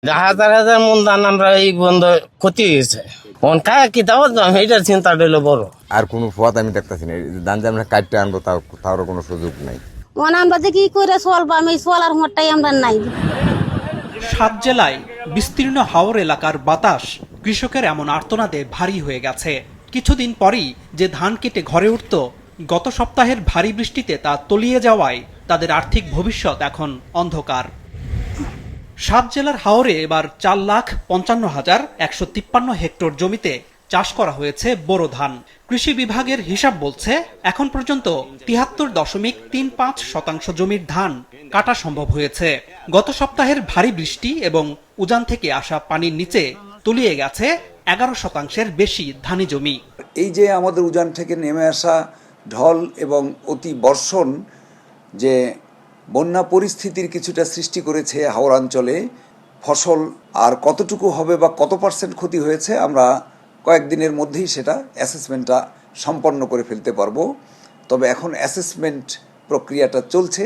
হাজার হাজার মন ধান আমরা এই বন্ধ ক্ষতি হয়েছে। কায় কি দাও এটার চিন্তা হইলো বড়। আর কোনো পথ আমি দেখতেছি না, ধান যে আমরা কাটতে আনবো তারও কোনো সুযোগ নাই। আমরা যে কি করে চলবো, আমি চলার মতটাই আমরা নাই। ৭ জেলায় বিস্তীর্ণ হাওর এলাকার বাতাস কৃষকের এমন আর্তনাদে ভারী হয়ে গেছে। কিছুদিন পরই যে ধান কেটে ঘরে উঠত, গত সপ্তাহের ভারী বৃষ্টিতে তা তলিয়ে যাওয়ায় তাদের আর্থিক ভবিষ্যৎ এখন অন্ধকার। ৭ জেলার হাওরে এবার ৪,৫৫,১৫৩ হেক্টর জমিতে চাষ করা হয়েছে বোরো ধান। কৃষি বিভাগের হিসাব বলছে এখন পর্যন্ত ৭৩.35% জমির ধান কাটা সম্ভব হয়েছে। গত সপ্তাহের ভারী বৃষ্টি এবং উজান থেকে আসা পানির নিচে তলিয়ে গেছে ১১% বেশি ধানি জমি। এই যে আমাদের উজান থেকে নেমে আসা ঢল এবং অতি বর্ষণ যে বন্যা পরিস্থিতির কিছুটা সৃষ্টি করেছে হাওর অঞ্চলে, ফসল আর কতটুকু হবে বা কত % ক্ষতি হয়েছে আমরা কয়েকদিনের মধ্যেই সেটা অ্যাসেসমেন্টটা সম্পন্ন করে ফেলতে পারবো। তবে এখন অ্যাসেসমেন্ট প্রক্রিয়াটা চলছে।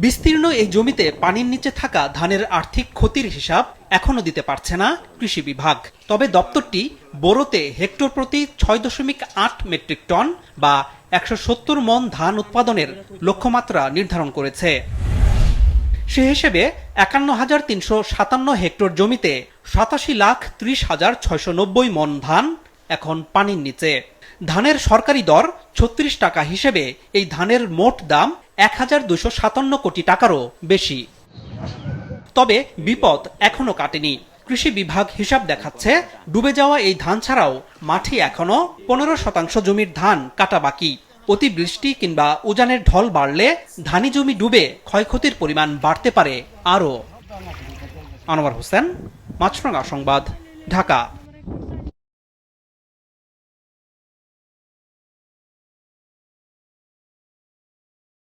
বিস্তীর্ণ এই জমিতে পানির নিচে থাকা ধানের আর্থিক ক্ষতির হিসাব এখনো দিতে পারছে না কৃষি বিভাগ। তবে দপ্তরটি বোরোতে হেক্টর প্রতি ৬.৮ মেট্রিক টন বা ১৭০ মন ধান উৎপাদনের লক্ষ্যমাত্রা নির্ধারণ করেছে। সে হিসেবে ৫১,৩৫৭ হেক্টর জমিতে ৮৭,৩০,৬৯০ মন ধান এখন পানির নিচে। ধানের সরকারি দর ৩৬ টাকা হিসেবে এই ধানের মোট দাম ১,২৫৭ কোটি টাকারও বেশি। তবে বিপদ এখনো কাটেনি। কৃষি বিভাগ হিসাব দেখাচ্ছে ডুবে যাওয়া এই ধান ছাড়াও মাঠে এখনো ১৫% জমির ধান কাটা বাকি। অতিবৃষ্টি কিংবা উজানের ঢল বাড়লে ধানি জমি ডুবে ক্ষয়ক্ষতির পরিমাণ বাড়তে পারে আরও। আনোয়ার হোসেন, মাছরাঙা সংবাদ, ঢাকা।